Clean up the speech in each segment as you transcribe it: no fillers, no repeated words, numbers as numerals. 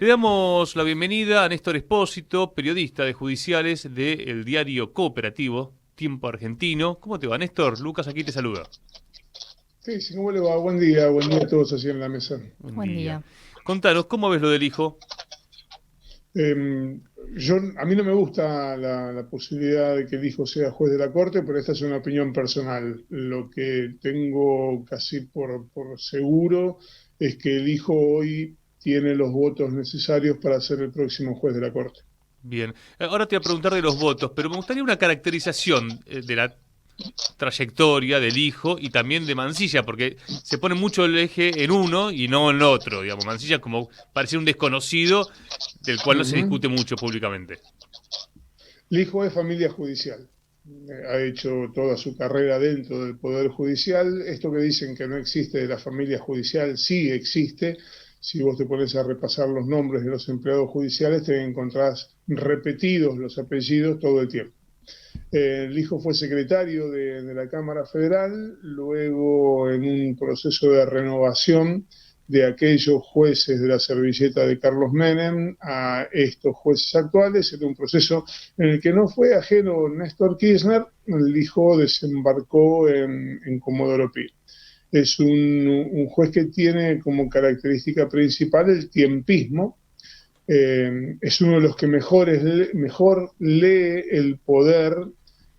Le damos la bienvenida a Néstor Espósito, periodista de judiciales del diario cooperativo Tiempo Argentino. ¿Cómo te va, Néstor? Lucas aquí te saluda. Sí, ¿cómo le va? Buen día a todos así en la mesa. Buen Buen día. día. Contanos, ¿cómo ves lo del hijo? Eh, a mí no me gusta la posibilidad de que el hijo sea juez de la corte, pero esta es una opinión personal. Lo que tengo casi por seguro es que el hijo hoy tiene los votos necesarios para ser el próximo juez de la corte. Bien, ahora te voy a preguntar de los votos, pero me gustaría una caracterización de la trayectoria del hijo y también de Mansilla, porque se pone mucho el eje en uno y no en el otro, digamos. Mansilla como parece un desconocido del cual no se Ujú. discute mucho públicamente. El hijo es familia judicial. Ha hecho toda su carrera dentro del Poder Judicial. Esto que dicen que no existe de la familia judicial, sí existe. Si vos te pones a repasar los nombres de los empleados judiciales, te encontrás repetidos los apellidos todo el tiempo. El hijo fue secretario de la Cámara Federal, luego en un proceso de renovación de aquellos jueces de la servilleta de Carlos Menem a estos jueces actuales, en un proceso en el que no fue ajeno Néstor Kirchner. El hijo desembarcó en Comodoro Pi. Es un juez que tiene como característica principal el tiempismo. Es uno de los que mejor lee el poder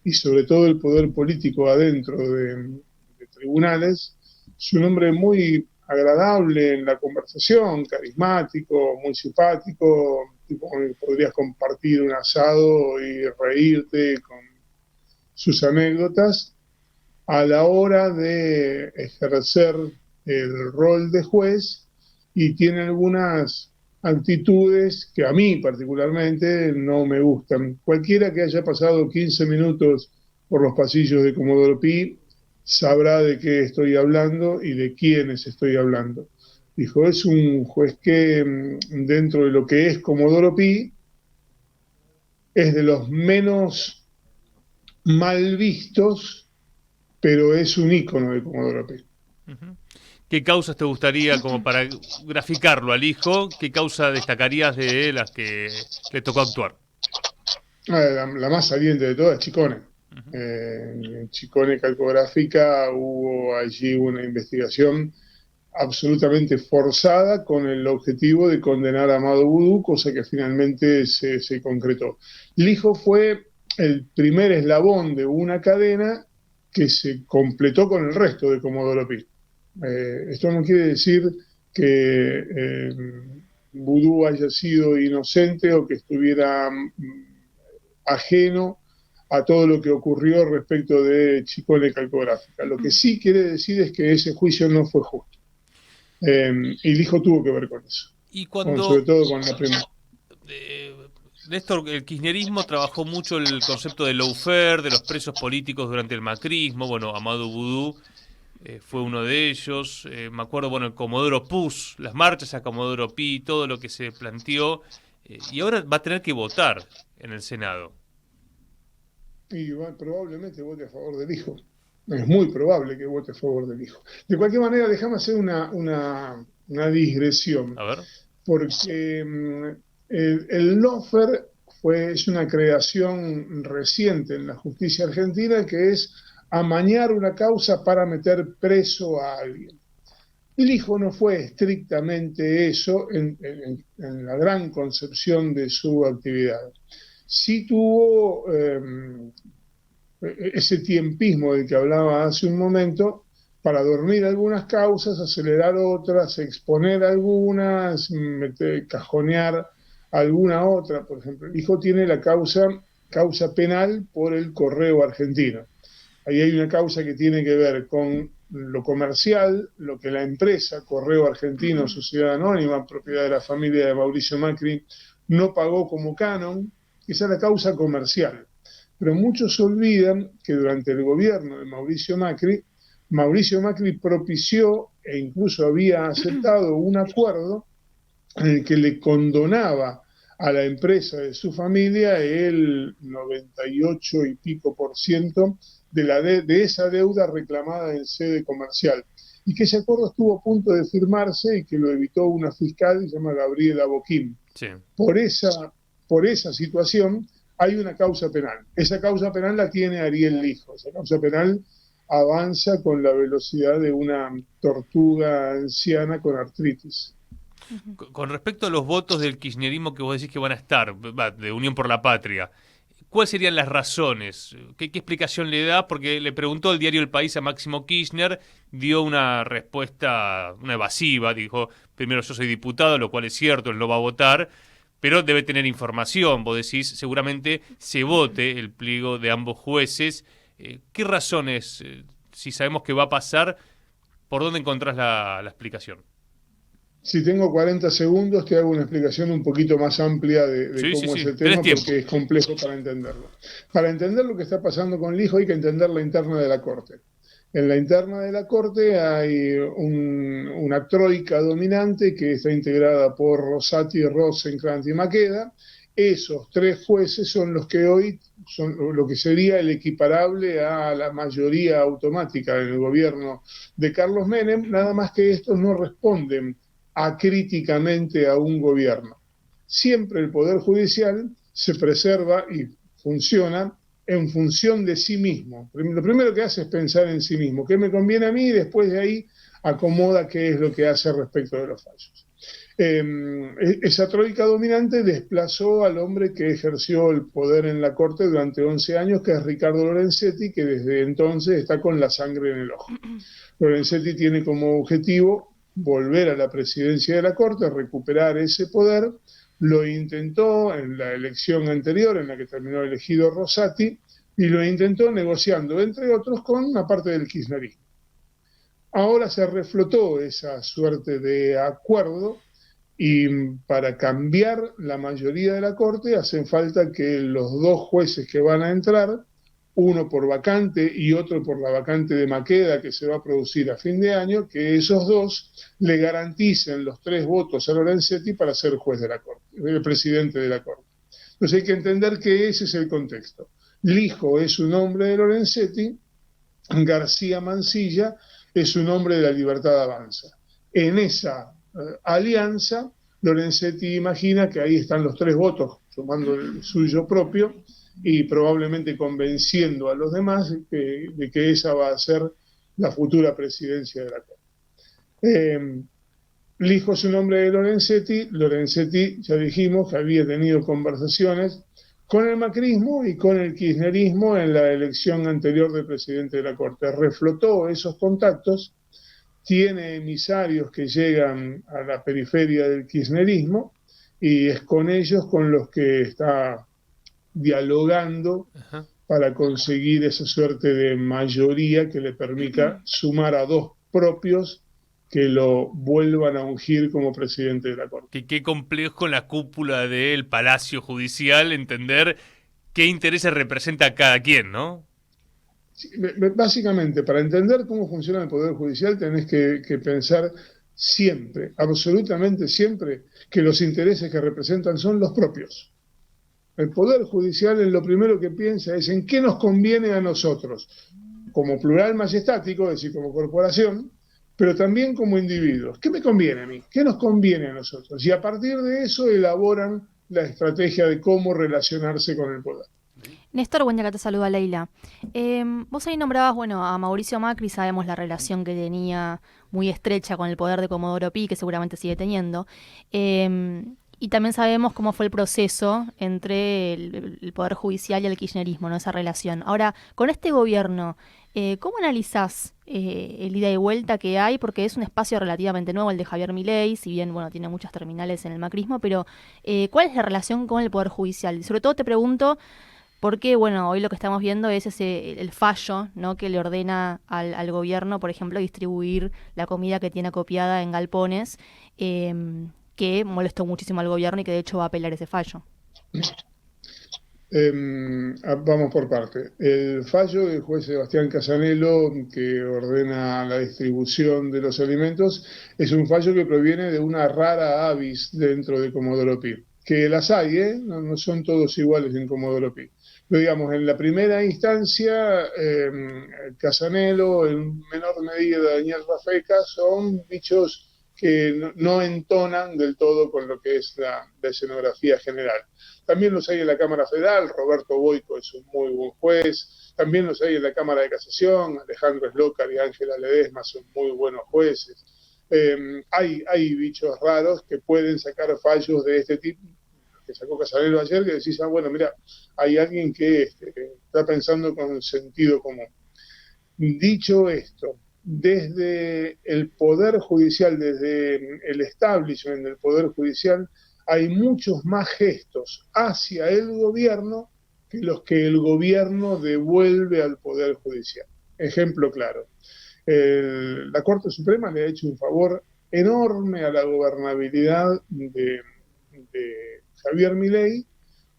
y sobre todo el poder político adentro de tribunales. Es un hombre muy agradable en la conversación, carismático, muy simpático, tipo con el que podrías compartir un asado y reírte con sus anécdotas. A la hora de ejercer el rol de juez, y tiene algunas actitudes que a mí particularmente no me gustan. Cualquiera que haya pasado 15 minutos por los pasillos de Comodoro Pi sabrá de qué estoy hablando y de quiénes estoy hablando. Dijo, es un juez que dentro de lo que es Comodoro Pi es de los menos mal vistos, pero es un ícono de Comodoro Pi. Ujú. ¿Qué causas te gustaría, como para graficarlo al hijo, qué causa destacarías de las que le tocó actuar? La más saliente de todas es Chicone. Ujú. En Chicone Calcográfica hubo allí una investigación absolutamente forzada con el objetivo de condenar a Amado Vudú, cosa que finalmente se concretó. El hijo fue el primer eslabón de una cadena que se completó con el resto de Comodoro Pi. Esto no quiere decir que Vudú haya sido inocente o que estuviera ajeno a todo lo que ocurrió respecto de Chicone Calcográfica. Lo que sí quiere decir es que ese juicio no fue justo. Y el hijo tuvo que ver con eso, Y sobre cuando todo con la primera. eh, Néstor, el kirchnerismo trabajó mucho el concepto de lawfare, de los presos políticos durante el macrismo. Bueno, Amadou Vudú fue uno de ellos. Me acuerdo, bueno, el Comodoro Pus, las marchas a Comodoro Pi, todo lo que se planteó. Y ahora va a tener que votar en el Senado. Y probablemente vote a favor del hijo. Es muy probable que vote a favor del hijo. De cualquier manera, déjame hacer una digresión, A ver. porque el lawfare es una creación reciente en la justicia argentina, que es amañar una causa para meter preso a alguien. El hijo no fue estrictamente eso en la gran concepción de su actividad. Sí tuvo ese tiempismo del que hablaba hace un momento para dormir algunas causas, acelerar otras, exponer algunas, cajonear alguna otra. Por ejemplo, el hijo tiene la causa penal por el correo argentino. Ahí hay una causa que tiene que ver con lo comercial, lo que la empresa Correo Argentino, sociedad anónima, propiedad de la familia de Mauricio Macri, no pagó como canon. Esa es la causa comercial. Pero muchos olvidan que durante el gobierno de Mauricio Macri propició e incluso había aceptado un acuerdo en el que le condonaba a la empresa de su familia el 98 y pico por ciento de esa deuda reclamada en sede comercial. y que ese acuerdo estuvo a punto de firmarse y que lo evitó una fiscal que se llama Gabriela Boquín. Sí. Por esa situación hay una causa penal. Esa causa penal la tiene Ariel Lijo. Esa causa penal avanza con la velocidad de una tortuga anciana con artritis. Con respecto a los votos del kirchnerismo que vos decís que van a estar, de Unión por la Patria, ¿cuáles serían las razones? ¿Qué explicación le da? Porque le preguntó el diario El País a Máximo Kirchner, dio una respuesta, una evasiva, dijo, primero yo soy diputado, lo cual es cierto, él no va a votar, pero debe tener información. Vos decís, seguramente se vote el pliego de ambos jueces. ¿Qué razones, si sabemos que va a pasar, por dónde encontrás la explicación? Si tengo 40 segundos, te hago una explicación un poquito más amplia de Sí, cómo es el tenés tema, tiempo. porque es complejo para entenderlo. Para entender lo que está pasando con Lijo hay que entender la interna de la Corte. En la interna de la Corte hay una troika dominante que está integrada por Rosati, Rosenkrantz y Maqueda. Esos tres jueces son los que hoy son lo que sería el equiparable a la mayoría automática en el gobierno de Carlos Menem, nada más que estos no responden acríticamente a un gobierno. Siempre el Poder Judicial se preserva y funciona en función de sí mismo. Lo primero que hace es pensar en sí mismo, qué me conviene a mí, y después de ahí acomoda qué es lo que hace respecto de los fallos. Esa troika dominante desplazó al hombre que ejerció el poder en la Corte durante 11 años, que es Ricardo Lorenzetti, que desde entonces está con la sangre en el ojo. Lorenzetti tiene como objetivo volver a la presidencia de la Corte, recuperar ese poder. Lo intentó en la elección anterior, en la que terminó elegido Rosati, y lo intentó negociando, entre otros, con una parte del kirchnerismo. Ahora se reflotó esa suerte de acuerdo y para cambiar la mayoría de la Corte hacen falta que los dos jueces que van a entrar, uno por vacante y otro por la vacante de Maqueda que se va a producir a fin de año, que esos dos le garanticen los 3 votos a Lorenzetti para ser juez de la Corte, el presidente de la Corte. Entonces hay que entender que ese es el contexto. Lijo es un hombre de Lorenzetti, García Mansilla es un hombre de la Libertad Avanza. En esa alianza, Lorenzetti imagina que ahí están los 3 votos, sumando el suyo propio, y probablemente convenciendo a los demás de que esa va a ser la futura presidencia de la Corte. Lijo es un hombre de Lorenzetti. Lorenzetti, ya dijimos que había tenido conversaciones con el macrismo y con el kirchnerismo en la elección anterior del presidente de la Corte. Reflotó esos contactos, tiene emisarios que llegan a la periferia del kirchnerismo y es con ellos con los que está dialogando para conseguir esa suerte de mayoría que le permita sumar a 2 propios que lo vuelvan a ungir como presidente de la Corte. Qué complejo en la cúpula del Palacio Judicial entender qué intereses representa cada quien, ¿no? Sí, básicamente, para entender cómo funciona el Poder Judicial tenés que pensar siempre, absolutamente siempre, que los intereses que representan son los propios. El Poder Judicial en lo primero que piensa es en qué nos conviene a nosotros, como plural majestático, es decir, como corporación, pero también como individuos. ¿Qué me conviene a mí? ¿Qué nos conviene a nosotros? Y a partir de eso elaboran la estrategia de cómo relacionarse con el poder. Néstor, buen día, que te saluda Leila. Vos ahí nombrabas, bueno, a Mauricio Macri, sabemos la relación que tenía muy estrecha con el poder de Comodoro Pi, que seguramente sigue teniendo. Y también sabemos cómo fue el proceso entre el Poder Judicial y el kirchnerismo, ¿no? Esa relación. Ahora, con este gobierno, ¿cómo analizás el ida y vuelta que hay? Porque es un espacio relativamente nuevo el de Javier Milei, si bien, bueno, tiene muchas terminales en el macrismo, pero ¿cuál es la relación con el Poder Judicial? Y sobre todo te pregunto, porque, bueno, hoy lo que estamos viendo es el fallo, ¿no?, que le ordena al gobierno, por ejemplo, distribuir la comida que tiene acopiada en galpones, que molestó muchísimo al gobierno y que de hecho va a apelar ese fallo. Vamos por parte. El fallo del juez Sebastián Casanello, que ordena la distribución de los alimentos, es un fallo que proviene de una rara avis dentro de Comodoro Pi. Que las hay, no son todos iguales en Comodoro Pi. Pero digamos, en la primera instancia, Casanelo, en menor medida Daniel Rafeca, son bichos que no entonan del todo con lo que es la escenografía general. También los hay en la Cámara Federal, Roberto Boico es un muy buen juez, también los hay en la Cámara de Casación, Alejandro Slócar y Ángela Ledesma son muy buenos jueces. Hay bichos raros que pueden sacar fallos de este tipo, que sacó Casanelo ayer, que decís, bueno, mira, hay alguien que está pensando con sentido común. Dicho esto, desde el Poder Judicial, desde el establishment del Poder Judicial, hay muchos más gestos hacia el gobierno que los que el gobierno devuelve al Poder Judicial. Ejemplo claro. La Corte Suprema le ha hecho un favor enorme a la gobernabilidad de Javier Milei,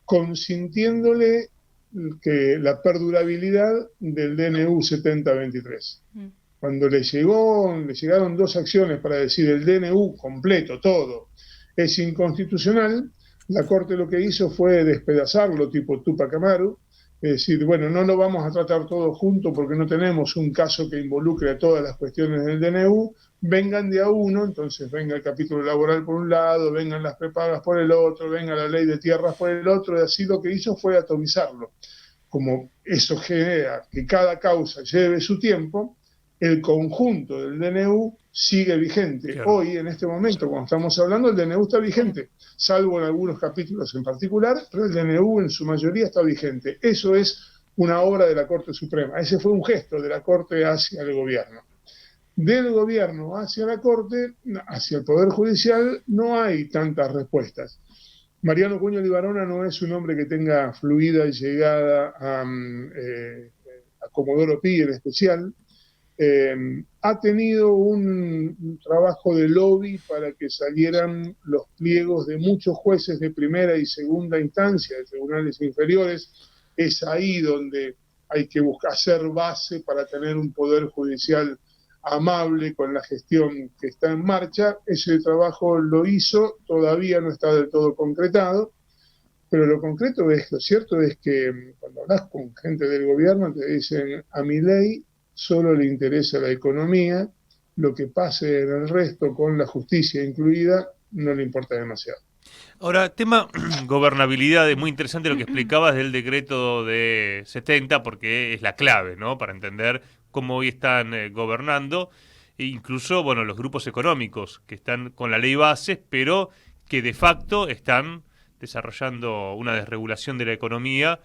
consintiéndole que la perdurabilidad del DNU 7023. Cuando le llegaron 2 acciones para decir el DNU completo, todo, es inconstitucional, la Corte lo que hizo fue despedazarlo tipo Tupac Amaru, es decir, bueno, no lo vamos a tratar todo junto porque no tenemos un caso que involucre a todas las cuestiones del DNU, vengan de a uno, entonces venga el capítulo laboral por un lado, vengan las prepagas por el otro, venga la ley de tierras por el otro, y así lo que hizo fue atomizarlo. Como eso genera que cada causa lleve su tiempo, el conjunto del DNU sigue vigente. Claro. Hoy, en este momento, cuando estamos hablando, el DNU está vigente, salvo en algunos capítulos en particular, pero el DNU en su mayoría está vigente. Eso es una obra de la Corte Suprema. Ese fue un gesto de la Corte hacia el gobierno. Del gobierno hacia la Corte, hacia el Poder Judicial, no hay tantas respuestas. Mariano Cuño Libarona no es un hombre que tenga fluida llegada a Comodoro Pi en especial. Ha tenido un trabajo de lobby para que salieran los pliegos de muchos jueces de primera y segunda instancia de tribunales inferiores. Es ahí donde hay que hacer base para tener un poder judicial amable con la gestión que está en marcha. Ese trabajo lo hizo, todavía no está del todo concretado, pero lo cierto es que cuando hablas con gente del gobierno te dicen, a Milei solo le interesa la economía, lo que pase en el resto, con la justicia incluida, no le importa demasiado. Ahora, tema gobernabilidad, es muy interesante lo que explicabas del decreto de 70, porque es la clave, ¿no?, para entender cómo hoy están gobernando, e incluso, bueno, los grupos económicos que están con la ley bases, pero que de facto están desarrollando una desregulación de la economía.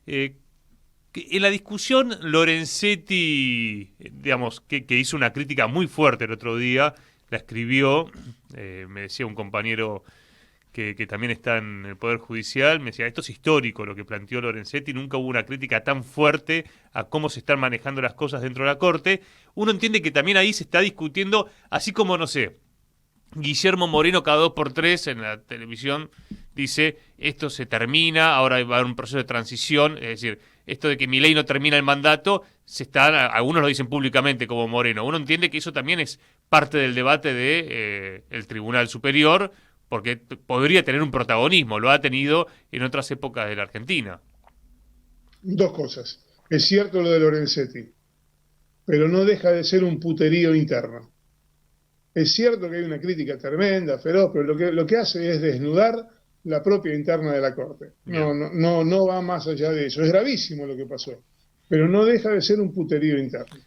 En la discusión, Lorenzetti, digamos, que hizo una crítica muy fuerte el otro día, la escribió, me decía un compañero que también está en el Poder Judicial, me decía, esto es histórico lo que planteó Lorenzetti, nunca hubo una crítica tan fuerte a cómo se están manejando las cosas dentro de la Corte. Uno entiende que también ahí se está discutiendo, así como, no sé, Guillermo Moreno cada 2x3 en la televisión dice, esto se termina, ahora va a haber un proceso de transición, es decir, esto de que Milei no termina el mandato, algunos lo dicen públicamente como Moreno. Uno entiende que eso también es parte del debate de el Tribunal Superior, porque podría tener un protagonismo, lo ha tenido en otras épocas de la Argentina. 2 cosas. Es cierto lo de Lorenzetti, pero no deja de ser un puterío interno. Es cierto que hay una crítica tremenda, feroz, pero lo que hace es desnudar la propia interna de la Corte. No va más allá de eso. Es gravísimo lo que pasó, pero no deja de ser un puterío interno.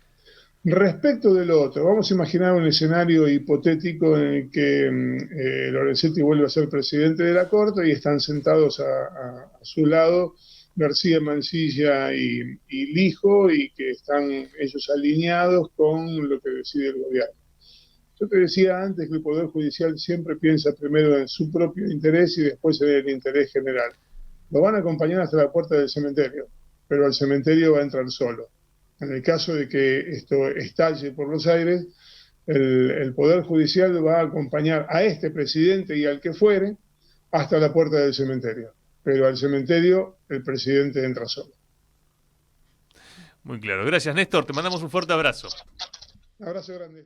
Respecto de lo otro, vamos a imaginar un escenario hipotético en el que Lorenzetti vuelve a ser presidente de la Corte y están sentados a su lado García Mansilla y Lijo, y que están ellos alineados con lo que decide el gobierno. Yo te decía antes que el Poder Judicial siempre piensa primero en su propio interés y después en el interés general. Lo van a acompañar hasta la puerta del cementerio, pero al cementerio va a entrar solo. En el caso de que esto estalle por los aires, el Poder Judicial va a acompañar a este presidente y al que fuere hasta la puerta del cementerio. Pero al cementerio el presidente entra solo. Muy claro. Gracias, Néstor. Te mandamos un fuerte abrazo. Un abrazo grande.